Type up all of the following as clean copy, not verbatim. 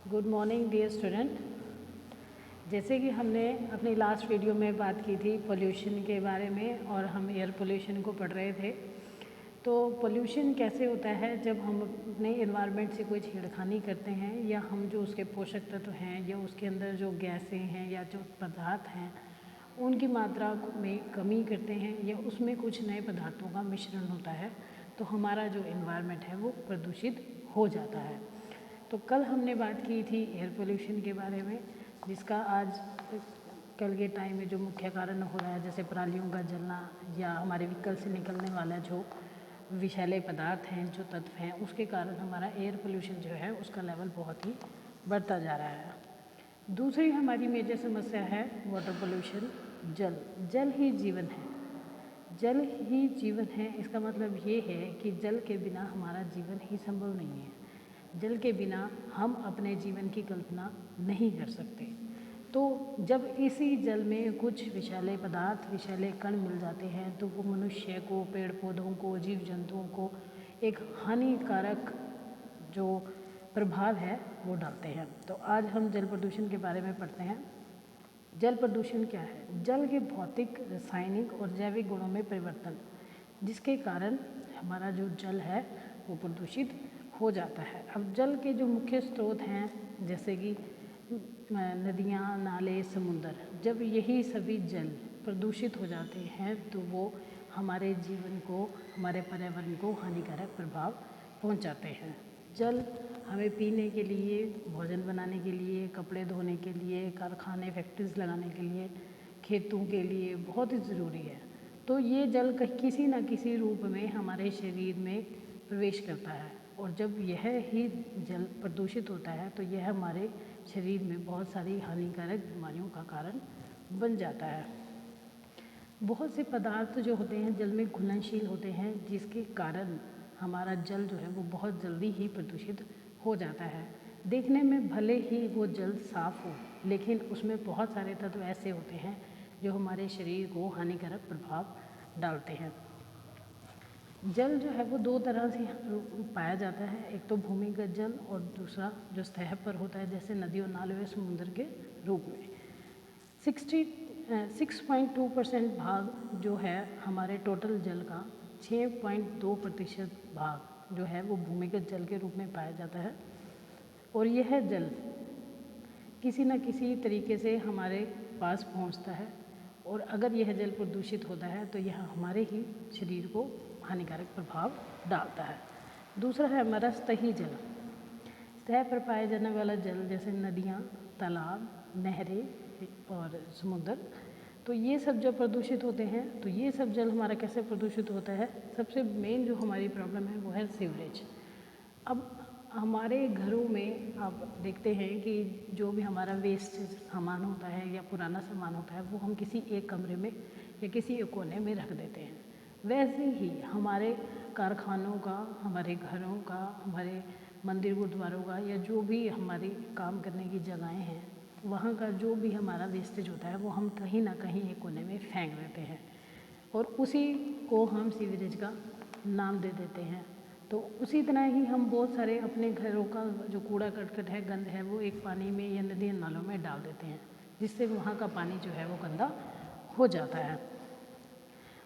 Good morning dear student. जैसे कि हमने अपनी लास्ट वीडियो में बात की थी पोल्यूशन के बारे में और हम एयर पोल्यूशन को पढ़ रहे थे। तो पोल्यूशन कैसे होता है जब हम अपने एनवायरनमेंट से कोई छेड़खानी करते हैं या हम जो उसके पोषक तत्व हैं या उसके अंदर जो गैसें हैं या जो पदार्थ हैं उनकी मात्रा में कमी करते हैं या उसमें कुछ नए पदार्थों का मिश्रण होता है तो हमारा जो एनवायरनमेंट है वो प्रदूषित हो जाता है। तो कल हमने बात की थी एयर पोल्यूशन के बारे में, जिसका आज कल के टाइम में जो मुख्य कारण हो रहा है जैसे परालियों का जलना या हमारे व्हीकल से निकलने वाला जो विषैले पदार्थ हैं, जो तत्व हैं, उसके कारण हमारा एयर पोल्यूशन जो है उसका लेवल बहुत ही बढ़ता जा रहा है। दूसरी हमारी मेजर समस्या है वाटर पोल्यूशन। जल जल ही जीवन है। जल ही जीवन है, इसका मतलब ये है कि जल के बिना हमारा जीवन ही संभव नहीं है। जल के बिना हम अपने जीवन की कल्पना नहीं कर सकते। तो जब इसी जल में कुछ विषैले पदार्थ, विषैले कण मिल जाते हैं तो वो मनुष्य को, पेड़ पौधों को, जीव जंतुओं को एक हानिकारक जो प्रभाव है वो डालते हैं। तो आज हम जल प्रदूषण के बारे में पढ़ते हैं। जल प्रदूषण क्या है? जल के भौतिक, रासायनिक और जैविक गुणों में परिवर्तन, जिसके कारण हमारा जो जल है वो प्रदूषित हो जाता है। अब जल के जो मुख्य स्रोत हैं जैसे कि नदियाँ, नाले, समुद्र, जब यही सभी जल प्रदूषित हो जाते हैं तो वो हमारे जीवन को, हमारे पर्यावरण को हानिकारक प्रभाव पहुंचाते हैं। जल हमें पीने के लिए, भोजन बनाने के लिए, कपड़े धोने के लिए, कारखाने, फैक्ट्रीज लगाने के लिए, खेतों के लिए बहुत ही ज़रूरी है। तो ये जल किसी न किसी रूप में हमारे शरीर में प्रवेश करता है और जब यह ही जल प्रदूषित होता है तो यह हमारे शरीर में बहुत सारी हानिकारक बीमारियों का कारण बन जाता है। बहुत से पदार्थ जो होते हैं जल में घुलनशील होते हैं, जिसके कारण हमारा जल जो है वो बहुत जल्दी ही प्रदूषित हो जाता है। देखने में भले ही वो जल साफ़ हो, लेकिन उसमें बहुत सारे तत्व ऐसे होते हैं जो हमारे शरीर को हानिकारक प्रभाव डालते हैं। जल जो है वो दो तरह से पाया जाता है, एक तो भूमिगत जल और दूसरा जो सतह पर होता है जैसे नदियों, नालों या समुद्र के रूप में। 6.2% भाग जो है हमारे टोटल जल का, 6.2% भाग जो है वो भूमिगत जल के रूप में पाया जाता है और यह जल किसी न किसी तरीके से हमारे पास पहुंचता है और अगर यह जल प्रदूषित होता है तो यह हमारे ही शरीर को हानिकारक प्रभाव डालता है। दूसरा है हमारा सतही जल। सतह पर पाए जाने वाला जल जैसे नदियाँ, तालाब, नहरें और समुद्र, तो ये सब जब प्रदूषित होते हैं तो ये सब जल हमारा कैसे प्रदूषित होता है? सबसे मेन जो हमारी प्रॉब्लम है वो है सीवरेज। अब हमारे घरों में आप देखते हैं कि जो भी हमारा वेस्ट सामान होता है या पुराना सामान होता है वो हम किसी एक कमरे में या किसी एक कोने में रख देते हैं। वैसे ही हमारे कारखानों का, हमारे घरों का, हमारे मंदिर गुरुद्वारों का या जो भी हमारी काम करने की जगहें हैं वहाँ का जो भी हमारा वेस्टेज होता है वो हम कहीं ना कहीं एक कोने में फेंक देते हैं और उसी को हम सीवरेज का नाम दे देते हैं। तो उसी तरह ही हम बहुत सारे अपने घरों का जो कूड़ा करकट है, गंद है, वो एक पानी में या नदी नालों में डाल देते हैं, जिससे वहाँ का पानी जो है वो गंदा हो जाता है।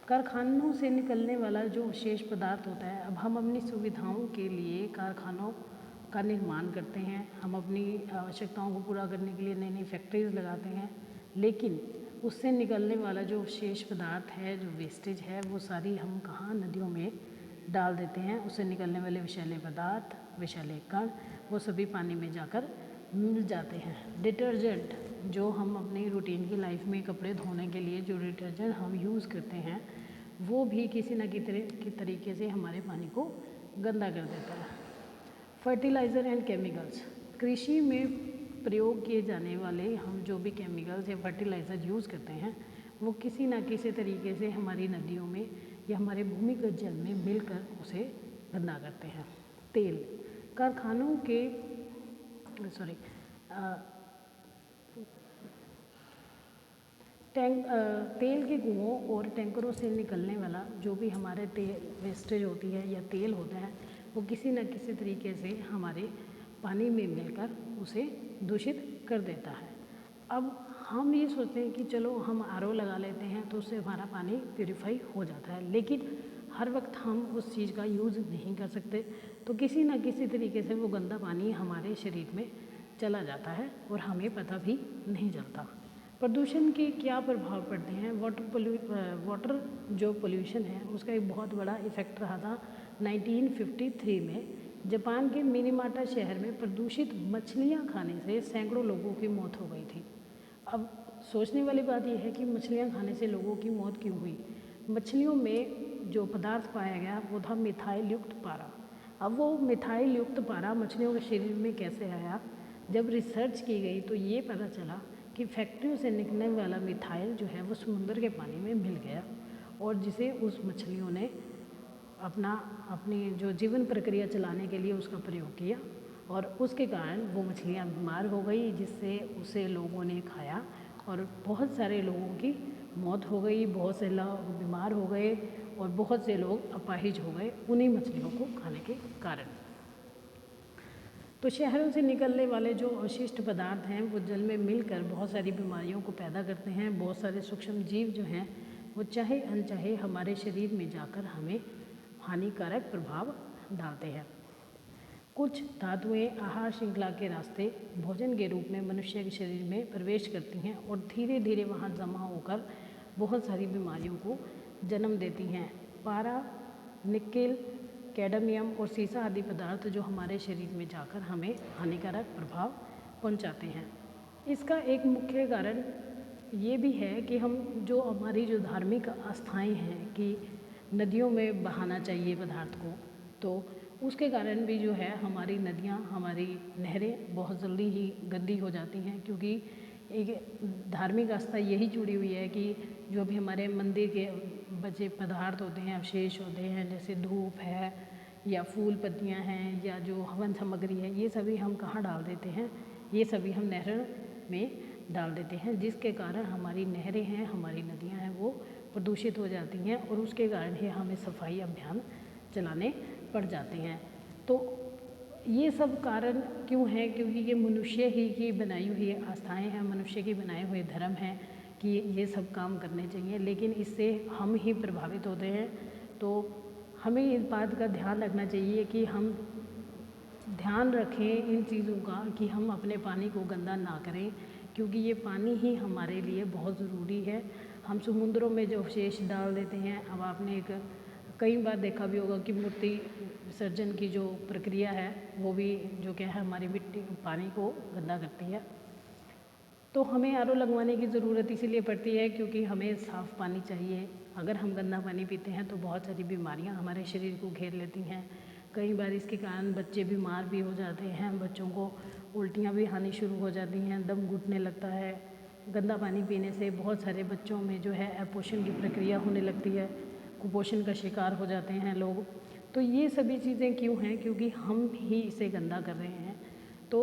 कारखानों से निकलने वाला जो शेष पदार्थ होता है, अब हम अपनी सुविधाओं के लिए कारखानों का निर्माण करते हैं, हम अपनी आवश्यकताओं को पूरा करने के लिए नई नई फैक्ट्रीज लगाते हैं, लेकिन उससे निकलने वाला जो शेष पदार्थ है, जो वेस्टेज है, वो सारी हम कहाँ, नदियों में डाल देते हैं। उससे निकलने वाले विषैले पदार्थ, विषैले कण, वो सभी पानी में जाकर मिल जाते हैं। डिटर्जेंट जो हम अपनी रूटीन की लाइफ में कपड़े धोने के लिए जो डिटर्जेंट हम यूज़ करते हैं वो भी किसी न किसी तरीके से हमारे पानी को गंदा कर देता है। फर्टिलाइज़र एंड केमिकल्स, कृषि में प्रयोग किए जाने वाले हम जो भी केमिकल्स या फर्टिलाइज़र यूज़ करते हैं वो किसी न किसी तरीके से हमारी नदियों में या हमारे भूमिगत जल में मिलकर उसे गंदा करते हैं। तेल, कारखानों के तेल के कुओं और टैंकरों से निकलने वाला जो भी हमारे तेल वेस्टेज होती है या तेल होता है वो किसी न किसी तरीके से हमारे पानी में मिलकर उसे दूषित कर देता है। अब हम ये सोचते हैं कि चलो हम आरओ लगा लेते हैं तो उससे हमारा पानी प्यूरीफाई हो जाता है, लेकिन हर वक्त हम उस चीज़ का यूज़ नहीं कर सकते, तो किसी न किसी तरीके से वो गंदा पानी हमारे शरीर में चला जाता है और हमें पता भी नहीं चलता। प्रदूषण के क्या प्रभाव पड़ते हैं? वाटर जो पोल्यूशन है उसका एक बहुत बड़ा इफ़ेक्ट रहा था 1953 में। जापान के मिनीमाटा शहर में प्रदूषित मछलियाँ खाने से सैकड़ों लोगों की मौत हो गई थी। अब सोचने वाली बात यह है कि मछलियाँ खाने से लोगों की मौत क्यों हुई? मछलियों में जो पदार्थ पाया गया वो था मिथाइल युक्त पारा। अब वो मिथाइल युक्त पारा मछलियों के शरीर में कैसे आया? जब रिसर्च की गई तो ये पता चला कि फैक्ट्रियों से निकलने वाला मिथाइल जो है वो समुद्र के पानी में मिल गया और जिसे उस मछलियों ने अपनी जो जीवन प्रक्रिया चलाने के लिए उसका प्रयोग किया और उसके कारण वो मछलियाँ बीमार हो गई, जिससे उसे लोगों ने खाया और बहुत सारे लोगों की मौत हो गई, बहुत से लोग बीमार हो गए और बहुत से लोग अपाहिज हो गए उन्हीं मछलियों को खाने के कारण। तो शहरों से निकलने वाले जो अवशिष्ट पदार्थ हैं वो जल में मिलकर बहुत सारी बीमारियों को पैदा करते हैं। बहुत सारे सूक्ष्म जीव जो हैं वो चाहे अनचाहे हमारे शरीर में जाकर हमें हानिकारक प्रभाव डालते हैं। कुछ धातुएं आहार श्रृंखला के रास्ते भोजन के रूप में मनुष्य के शरीर में प्रवेश करती हैं और धीरे धीरे वहाँ जमा होकर बहुत सारी बीमारियों को जन्म देती हैं। पारा, निकेल, कैडमियम और सीसा आदि पदार्थ जो हमारे शरीर में जाकर हमें हानिकारक प्रभाव पहुंचाते हैं। इसका एक मुख्य कारण ये भी है कि हमारी जो धार्मिक आस्थाएं हैं कि नदियों में बहाना चाहिए पदार्थ को, तो उसके कारण भी जो है हमारी नदियाँ, हमारी नहरें बहुत जल्दी ही गंदी हो जाती हैं, क्योंकि एक धार्मिक आस्था यही जुड़ी हुई है कि जो भी हमारे मंदिर के बचे पदार्थ होते हैं, अवशेष होते हैं, जैसे धूप है या फूल पत्तियां हैं या जो हवन सामग्री है, ये सभी हम कहाँ डाल देते हैं? ये सभी हम नहर में डाल देते हैं, जिसके कारण हमारी नहरें हैं, हमारी नदियां हैं, वो प्रदूषित हो जाती हैं और उसके कारण ही हमें सफाई अभियान चलाने पड़ जाते हैं। तो ये सब कारण क्यों है? क्योंकि ये मनुष्य ही की बनाई हुई आस्थाएं हैं, मनुष्य की बनाए हुए धर्म हैं कि ये सब काम करने चाहिए, लेकिन इससे हम ही प्रभावित होते हैं। तो हमें इस बात का ध्यान रखना चाहिए कि हम ध्यान रखें इन चीज़ों का कि हम अपने पानी को गंदा ना करें, क्योंकि ये पानी ही हमारे लिए बहुत ज़रूरी है। हम समुद्रों में जो अवशेष डाल देते हैं, अब आपने कई बार देखा भी होगा कि मूर्ति विसर्जन की जो प्रक्रिया है वो भी जो क्या है हमारी मिट्टी पानी को गंदा करती है। तो हमें आरओ लगवाने की ज़रूरत इसीलिए पड़ती है क्योंकि हमें साफ़ पानी चाहिए। अगर हम गंदा पानी पीते हैं तो बहुत सारी बीमारियां हमारे शरीर को घेर लेती हैं। कई बार इसके कारण बच्चे बीमार भी हो जाते हैं, बच्चों को उल्टियाँ भी आनी शुरू हो जाती हैं, दम घुटने लगता है। गंदा पानी पीने से बहुत सारे बच्चों में जो है अपोषण की प्रक्रिया होने लगती है, कुपोषण का शिकार हो जाते हैं लोग। तो ये सभी चीज़ें क्यों हैं? क्योंकि हम ही इसे गंदा कर रहे हैं। तो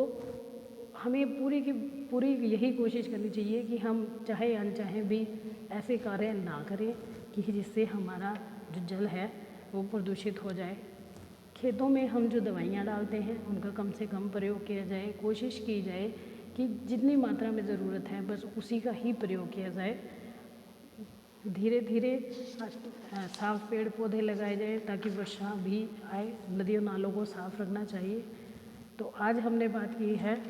हमें पूरी की पूरी यही कोशिश करनी चाहिए कि हम चाहे अनचाहे भी ऐसे कार्य ना करें कि जिससे हमारा जो जल है वो प्रदूषित हो जाए। खेतों में हम जो दवाइयाँ डालते हैं उनका कम से कम प्रयोग किया जाए। कोशिश की जाए कि जितनी मात्रा में ज़रूरत है बस उसी का ही प्रयोग किया जाए। धीरे धीरे साफ पेड़ पौधे लगाए जाए ताकि वर्षा भी आए। नदियों नालों को साफ रखना चाहिए। तो आज हमने बात की है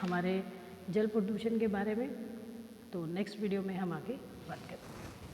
हमारे जल प्रदूषण के बारे में, तो नेक्स्ट वीडियो में हम आगे बात करेंगे।